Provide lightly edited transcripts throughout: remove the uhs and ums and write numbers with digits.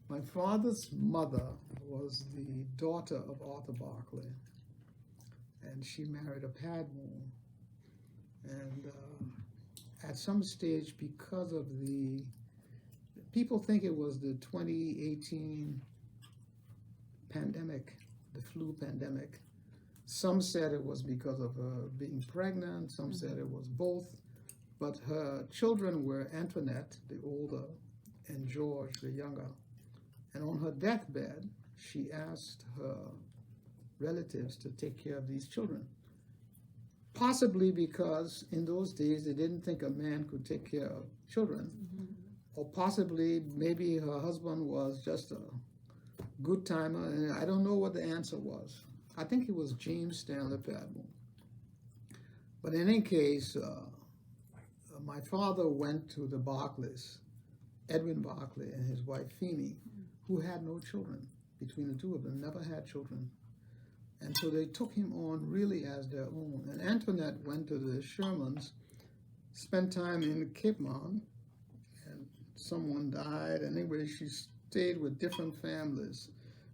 My father's mother was the daughter of Arthur Barclay, and she married a Padmore. And at some stage, because of the, people think it was the 2018 pandemic, the flu pandemic. Some said it was because of her being pregnant, some said it was both, but her children were Antoinette, the older, and George, the younger. And on her deathbed, she asked her relatives to take care of these children. Possibly because in those days they didn't think a man could take care of children. Or possibly maybe her husband was just a good timer, and I don't know what the answer was. I think it was James Stanley Padmore. But in any case, my father went to the Barclays, Edwin Barclay and his wife Feemy, who had no children. Between the two of them, never had children. And so they took him on really as their own. And Antoinette went to the Shermans, spent time in TUBMAN, and someone died. And anyway, she stayed with different families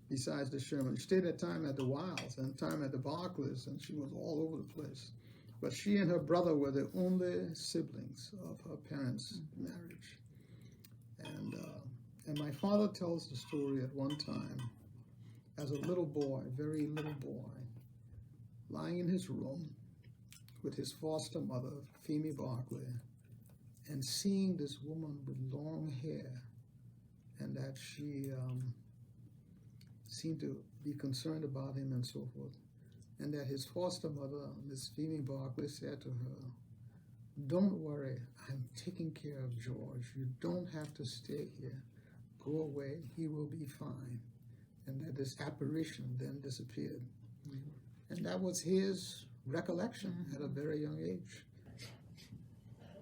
besides the Shermans. She stayed at time at the Wiles and time at the Barclays, and she was all over the place. But she and her brother were the only siblings of her parents' marriage. And my father tells the story at one time, as a little boy, very little boy, lying in his room with his foster mother, Feemy Barclay, and seeing this woman with long hair, and that she seemed to be concerned about him and so forth, and that his foster mother, Miss Feemy Barclay, said to her, "Don't worry, I'm taking care of George. You don't have to stay here. Go away, he will be fine." And that this apparition then disappeared. And that was his recollection at a very young age.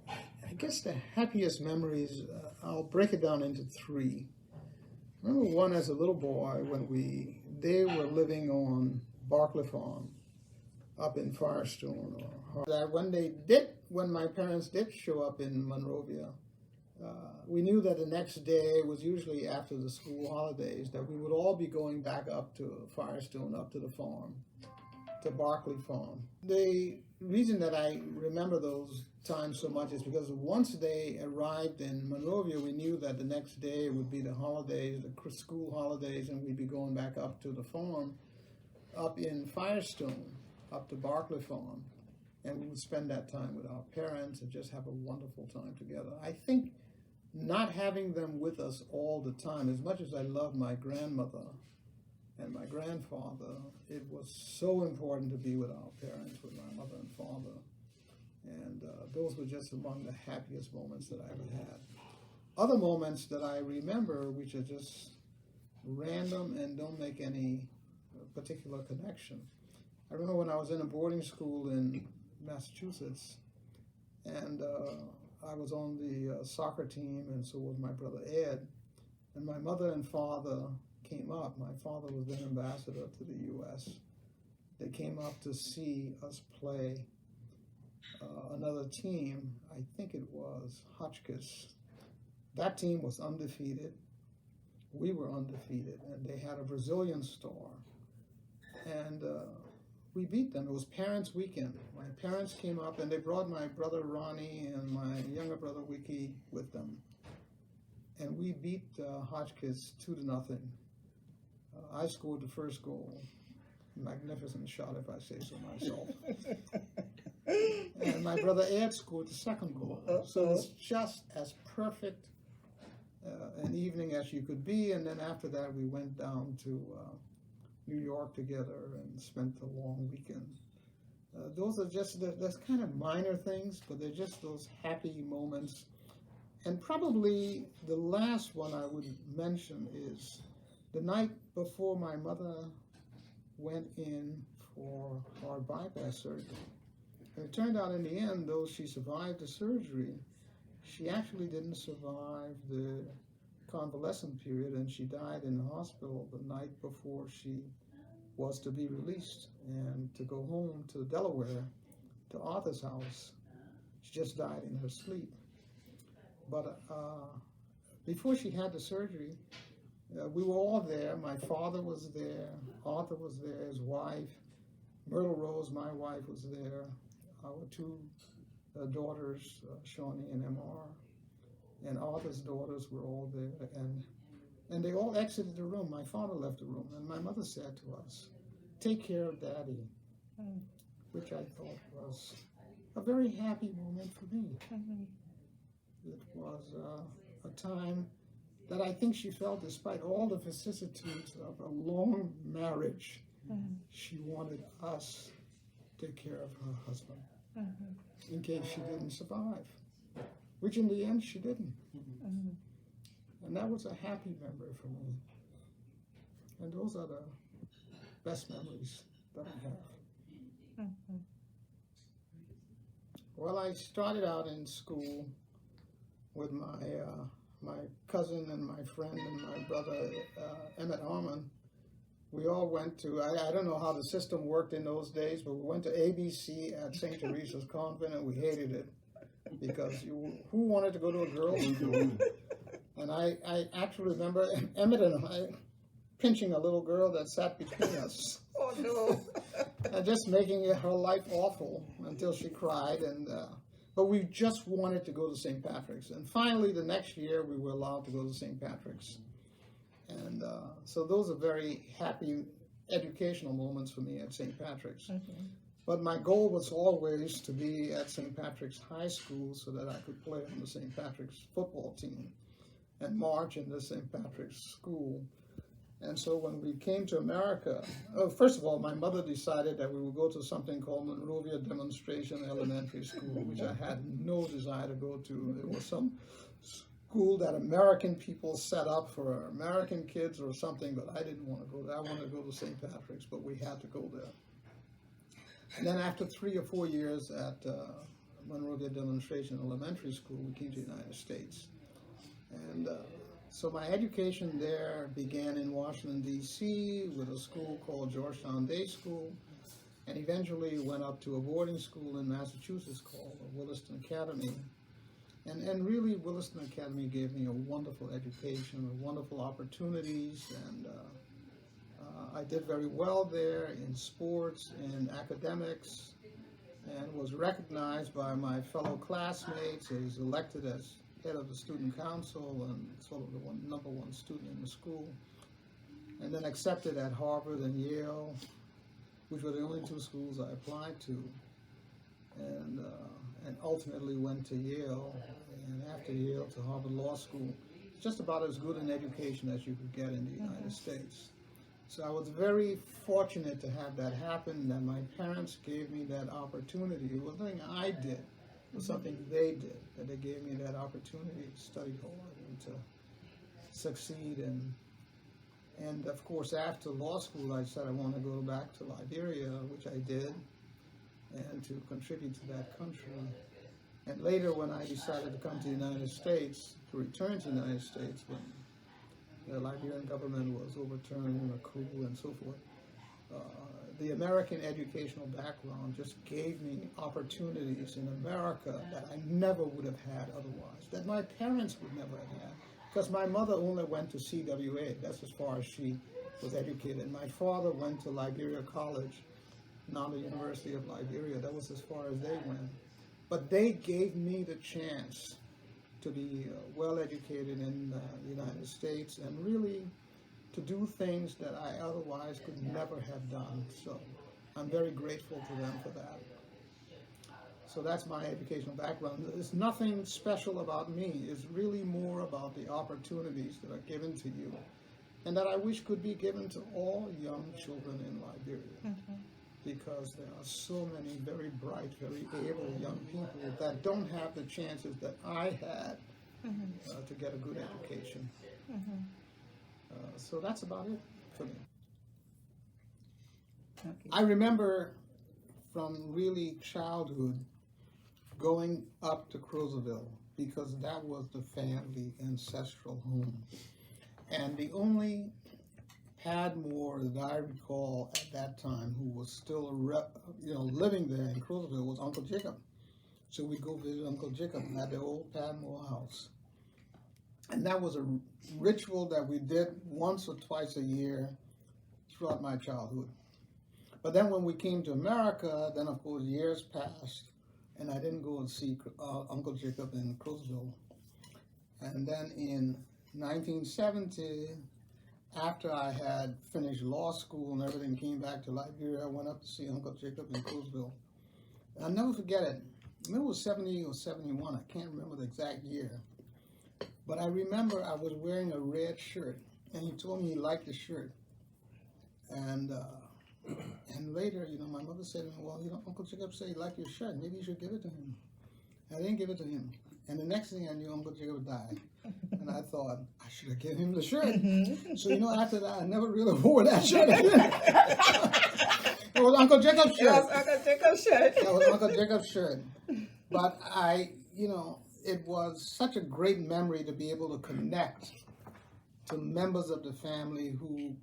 I guess the happiest memories, I'll break it down into three. I remember one as a little boy when they were living on Barclay Farm up in Firestone. That when my parents did show up in Monrovia, we knew that the next day was usually after the school holidays, that we would all be going back up to Firestone, up to the farm, to Barclay Farm. The reason that I remember those times so much is because once they arrived in Monrovia, we knew that the next day would be the holidays, the school holidays, and we'd be going back up to the farm, up in Firestone, up to Barclay Farm. And we would spend that time with our parents and just have a wonderful time together. I think not having them with us all the time, as much as I love my grandmother and my grandfather, it was so important to be with our parents, with my mother and father. And those were just among the happiest moments that I ever had. Other moments that I remember, which are just random and don't make any particular connection. I remember when I was in a boarding school in Massachusetts, and I was on the soccer team, and so was my brother Ed. And my mother and father came up. My father was then ambassador to the U.S. They came up to see us play another team. I think it was Hotchkiss. That team was undefeated. We were undefeated, and they had a Brazilian star. And we beat them. It was Parents' Weekend. My parents came up, and they brought my brother Ronnie and my younger brother Wiki with them. And we beat Hotchkiss 2-0. I scored the first goal. Magnificent shot, if I say so myself. And my brother Ed scored the second goal. So it's just as perfect an evening as you could be. And then after that, we went down to New York together and spent a long weekend. Those are just, that's kind of minor things, but they're just those happy moments. And probably the last one I would mention is the night before my mother went in for heart bypass surgery. And it turned out in the end, though she survived the surgery, she actually didn't survive the convalescent period, and she died in the hospital the night before she was to be released and to go home to Delaware, to Arthur's house. She just died in her sleep. But before she had the surgery, we were all there. My father was there. Arthur was there, his wife. Myrtle Rose, my wife, was there. Our two daughters, Shawnee and MR, and Arthur's daughters were all there. And they all exited the room. My father left the room, and my mother said to us, "Take care of Daddy," which I thought was a very happy moment for me. It was a time that I think she felt, despite all the vicissitudes of a long marriage, she wanted us to take care of her husband in case she didn't survive, which in the end she didn't. And that was a happy memory for me. And those are the best memories that I have. Well, I started out in school with my cousin and my friend and my brother, Emmett Harmon. We all went to, I don't know how the system worked in those days, but we went to ABC at St. Teresa's Convent, and we hated it because who wanted to go to a girls' school? And I actually remember Emmett and I pinching a little girl that sat between us. Oh no! And just making her life awful until she cried. But we just wanted to go to St. Patrick's. And finally, the next year, we were allowed to go to St. Patrick's. And so those are very happy educational moments for me at St. Patrick's. But my goal was always to be at St. Patrick's High School so that I could play on the St. Patrick's football team and march in the St. Patrick's School. And so when we came to America, first of all, my mother decided that we would go to something called Monrovia Demonstration Elementary School, which I had no desire to go to. It was some school that American people set up for American kids or something, but I didn't want to go there. I wanted to go to St. Patrick's, but we had to go there. And then after 3 or 4 years at Monrovia Demonstration Elementary School, we came to the United States. And so my education there began in Washington, D.C. with a school called Georgetown Day School, and eventually went up to a boarding school in Massachusetts called Williston Academy. And really, Williston Academy gave me a wonderful education, wonderful opportunities, and I did very well there in sports and academics, and was recognized by my fellow classmates as elected as head of the student council and sort of the number one student in the school, and then accepted at Harvard and Yale, which were the only two schools I applied to, and ultimately went to Yale, and after Yale to Harvard Law School. Just about as good an education as you could get in the United States. So I was very fortunate to have that happen, and my parents gave me that opportunity. It was nothing I did. It was something they did, that they gave me that opportunity to study hard and to succeed. And of course, after law school, I said I want to go back to Liberia, which I did, and to contribute to that country. And later, when I decided to come to the United States, to return to the United States, when the Liberian government was overturned in a coup and so forth, the American educational background just gave me opportunities in America that I never would have had otherwise, that my parents would never have had. Because my mother only went to CWA, that's as far as she was educated. My father went to Liberia College, now the University of Liberia, that was as far as they went. But they gave me the chance to be well educated in the United States and really to do things that I otherwise could never have done. So I'm very grateful to them for that. So that's my educational background. There's nothing special about me. It's really more about the opportunities that are given to you and that I wish could be given to all young children in Liberia. Because there are so many very bright, very able young people that don't have the chances that I had to get a good education. So that's about it for me. I remember from really childhood going up to Crozaville because that was the family ancestral home. And the only Padmore that I recall at that time who was still living there in Crozaville was Uncle Jacob. So we go visit Uncle Jacob at the old Padmore house. And that was a ritual that we did once or twice a year throughout my childhood. But then when we came to America, then of course years passed, and I didn't go and see Uncle Jacob in Crowsville. And then in 1970, after I had finished law school and everything, came back to Liberia, I went up to see Uncle Jacob in Crowsville. And I'll never forget it. Maybe it was 70 or 71, I can't remember the exact year. But I remember I was wearing a red shirt, and he told me he liked the shirt. And later, you know, my mother said, well, you know, Uncle Jacob said he liked your shirt. Maybe you should give it to him. I didn't give it to him. And the next thing I knew, Uncle Jacob died. And I thought, I should have given him the shirt. So, you know, after that, I never really wore that shirt again. It was Uncle Jacob's shirt. It was Uncle Jacob's shirt. That was Uncle Jacob's shirt. But you know, it was such a great memory to be able to connect to members of the family who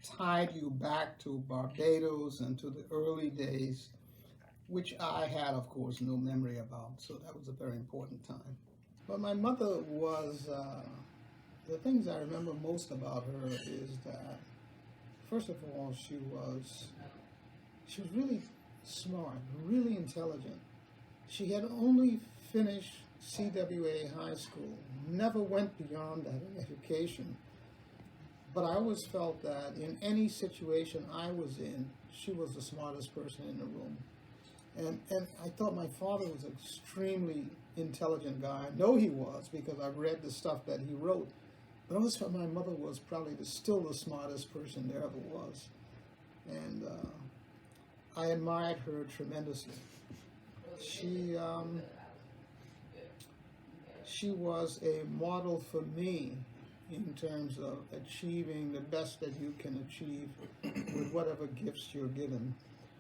tied you back to Barbados and to the early days, which I had, of course, no memory about. So that was a very important time. But my mother was, the things I remember most about her is that, first of all, she was really smart, really intelligent. She had only finished CWA high school, never went beyond that in education. But I always felt that in any situation I was in, she was the smartest person in the room. And I thought my father was an extremely intelligent guy. I know he was because I've read the stuff that he wrote. But I always felt my mother was probably still the smartest person there ever was. And I admired her tremendously. She was a model for me in terms of achieving the best that you can achieve with whatever gifts you're given.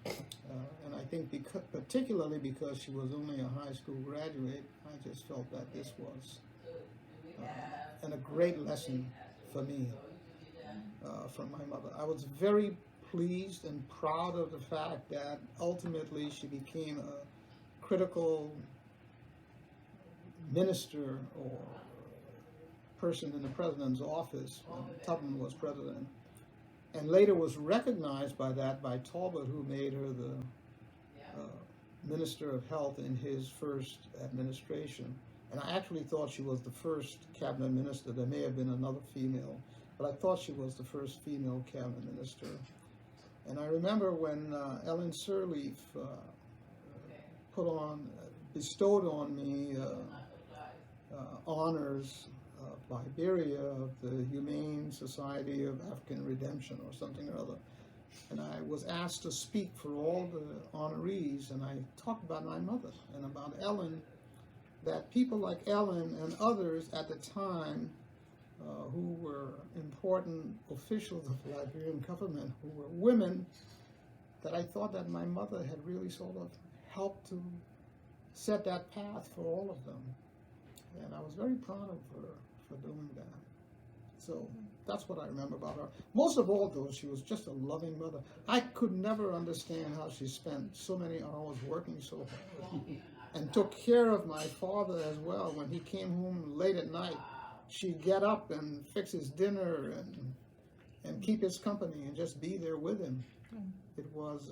And I think particularly because she was only a high school graduate, I just felt that this was and a great lesson for me from my mother. I was very pleased and proud of the fact that ultimately she became a critical minister or person in the president's office when Tubman was president, and later was recognized by Talbot, who made her the Minister of Health in his first administration. And I actually thought she was the first cabinet minister. There may have been another female, but I thought she was the first female cabinet minister. And I remember when Ellen Sirleaf bestowed on me honors of Liberia, of the Humane Society of African Redemption or something or other. And I was asked to speak for all the honorees, and I talked about my mother and about Ellen, that people like Ellen and others at the time who were important officials of the Liberian government, who were women, that I thought that my mother had really sort of helped to set that path for all of them. And I was very proud of her for doing that. So that's what I remember about her. Most of all, though, she was just a loving mother. I could never understand how she spent so many hours working so hard and took care of my father as well. When he came home late at night, she'd get up and fix his dinner and keep his company and just be there with him. It was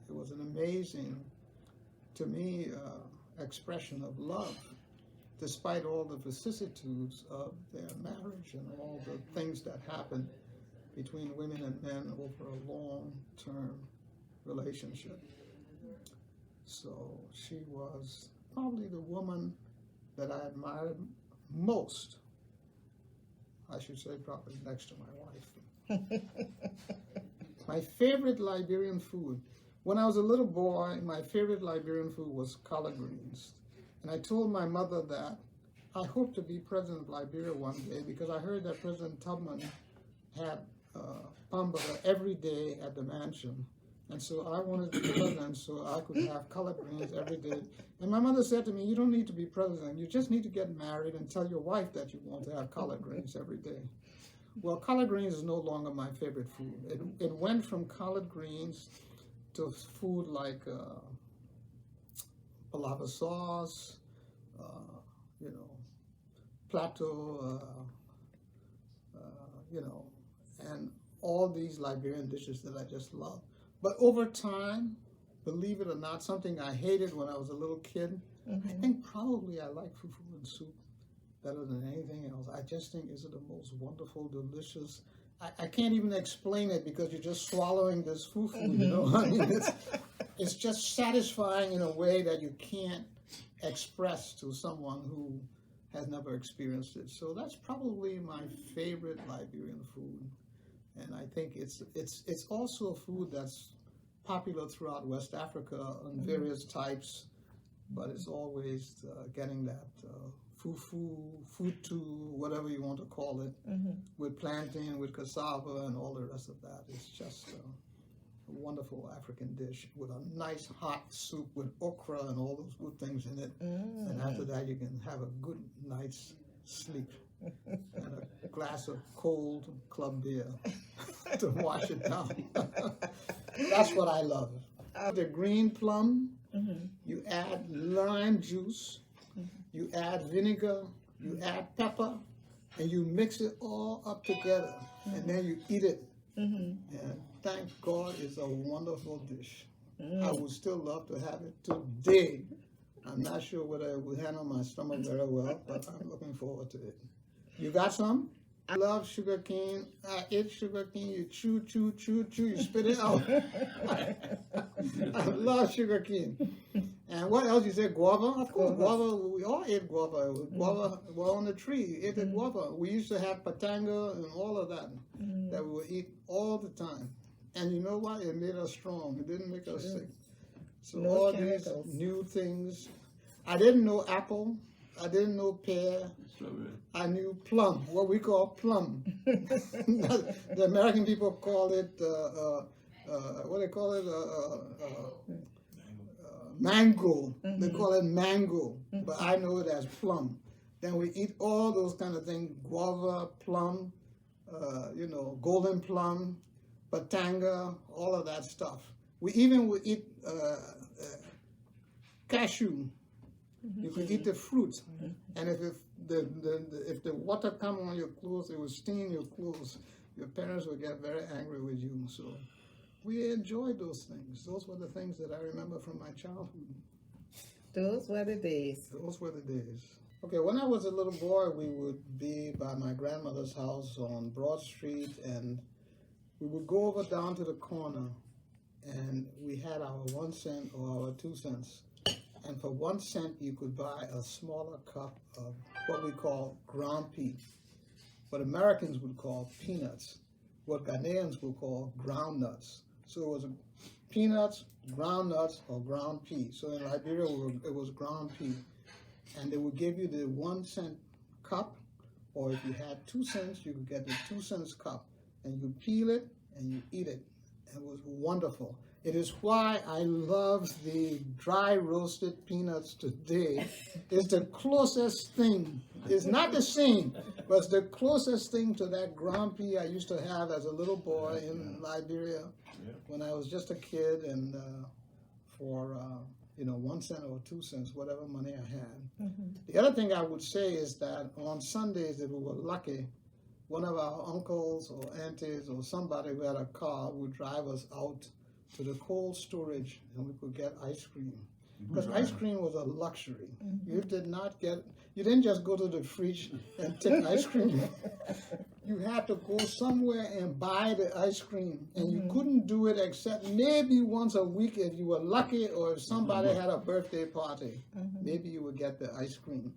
an amazing, to me, expression of love, despite all the vicissitudes of their marriage and all the things that happened between women and men over a long-term relationship. So she was probably the woman that I admired most. I should say probably next to my wife. My favorite Liberian food. When I was a little boy, my favorite Liberian food was collard greens. And I told my mother that I hope to be president of Liberia one day because I heard that President Tubman had palm butter every day at the mansion. And so I wanted to be president so I could have collard greens every day. And my mother said to me, you don't need to be president. You just need to get married and tell your wife that you want to have collard greens every day. Well, collard greens is no longer my favorite food. It went from collard greens to food like balava sauce, plateau, you know, and all these Liberian dishes that I just love. But over time, believe it or not, something I hated when I was a little kid, I think probably I like fufu and soup better than anything else. I just think it's the most wonderful, delicious. I can't even explain it because you're just swallowing this fufu, you know? I mean, it's just satisfying in a way that you can't express to someone who has never experienced it. So that's probably my favorite Liberian food. And I think it's also a food that's popular throughout West Africa in various types, but it's always getting that fufu, futu, whatever you want to call it, with plantain, with cassava, and all the rest of that. It's just a wonderful African dish with a nice hot soup with okra and all those good things in it. And after that, you can have a good night's sleep and a glass of cold club beer to wash it down. That's what I love. The green plum, you add lime juice, you add vinegar, you add pepper, and you mix it all up together, and then you eat it. And thank God it's a wonderful dish. I would still love to have it today. I'm not sure whether it would handle my stomach very well, but I'm looking forward to it. You got some? I love sugar cane. I eat sugar cane. You chew, chew, chew, chew. You spit it out. I love sugar cane. And what else? You said guava? Of course, guava. We all ate guava. Guava were on the tree. Ate the guava. We used to have patanga and all of that that we would eat all the time. And you know what? It made us strong. It didn't make us sick. So all these new things. I didn't know apple. I didn't know pear. I knew plum, what we call plum. The American people call it, what do they call it? Mango. They call it mango, but I know it as plum. Then we eat all those kind of things, guava, plum, you know, golden plum, patanga, all of that stuff. We even would eat cashew. You could eat the fruit, and if the water come on your clothes, it would stain your clothes. Your parents would get very angry with you. So we enjoyed those things. Those were the things that I remember from my childhood. Those were the days. Those were the days. Okay, when I was a little boy, we would be by my grandmother's house on Broad Street, and we would go over down to the corner, and we had our 1 cent or our 2 cents. And for 1 cent, you could buy a smaller cup of what we call ground pea, what Americans would call peanuts, what Ghanaians would call ground nuts. So it was peanuts, ground nuts, or ground pea. So in Liberia, it was ground pea. And they would give you the 1 cent cup, or if you had 2 cents, you could get the 2 cents cup. And you peel it, and you eat it. And it was wonderful. It is why I love the dry roasted peanuts today. It's the closest thing. It's not the same, but it's the closest thing to that ground pea I used to have as a little boy in Liberia when I was just a kid, and for you know, 1 cent or 2 cents, whatever money I had. The other thing I would say is that on Sundays, if we were lucky, one of our uncles or aunties or somebody who had a car would drive us out to the cold storage, and we could get ice cream. Because ice cream was a luxury. You didn't just go to the fridge and take ice cream. You had to go somewhere and buy the ice cream, and you couldn't do it except maybe once a week if you were lucky, or if somebody had a birthday party. Maybe you would get the ice cream.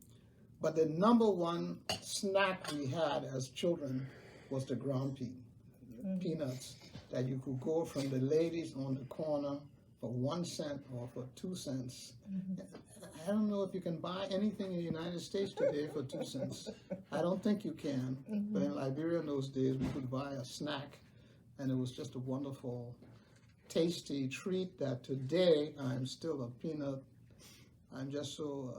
But the number one snack we had as children was the ground pea, peanuts, that you could go from the ladies on the corner for 1 cent or for 2 cents. I don't know if you can buy anything in the United States today for 2 cents. I don't think you can. But in Liberia in those days, we could buy a snack, and it was just a wonderful, tasty treat that today I'm still a peanut. I'm just so,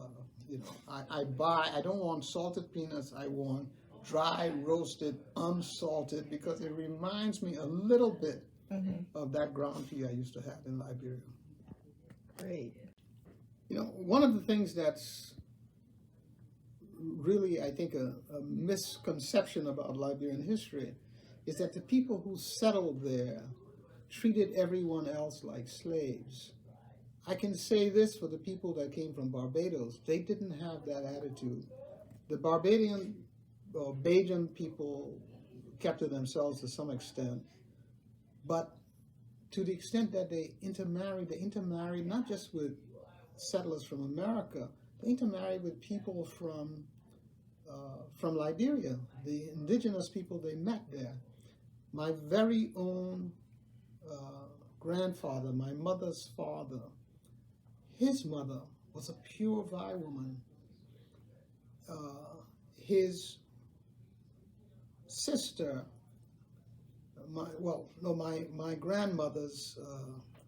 you know, I don't want salted peanuts. I want dry, roasted, unsalted, because it reminds me a little bit of that ground pea I used to have in Liberia. Great. You know, one of the things that's really, I think, a misconception about Liberian history, is that the people who settled there treated everyone else like slaves. I can say this for the people that came from Barbados. They didn't have that attitude. The Barbadian or Bajan people kept to themselves to some extent, but to the extent that they intermarried not just with settlers from America, they intermarried with people from Liberia, the indigenous people they met there. My very own grandfather, my mother's father, his mother was a pure Vi woman. His sister, my grandmother's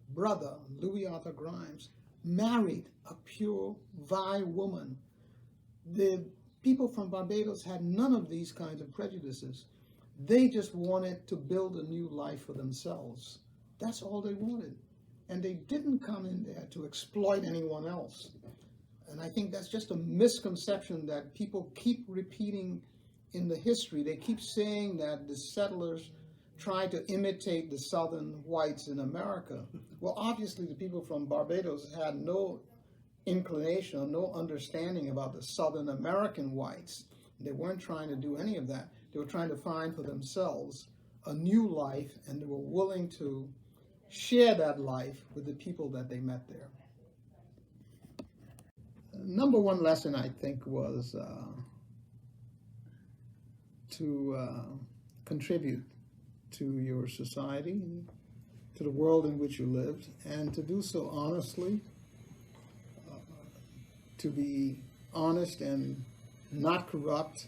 brother, Louis Arthur Grimes, married a pure Vi woman. The people from Barbados had none of these kinds of prejudices. They just wanted to build a new life for themselves. That's all they wanted. And they didn't come in there to exploit anyone else. And I think that's just a misconception that people keep repeating in the history. They keep saying that the settlers tried to imitate the southern whites in America. Well, obviously the people from Barbados had no inclination or no understanding about the Southern American whites. They weren't trying to do any of that. They were trying to find for themselves a new life, and they were willing to share that life with the people that they met there. Number one lesson, I think, was to contribute to your society, to the world in which you lived, and to do so honestly, to be honest and not corrupt,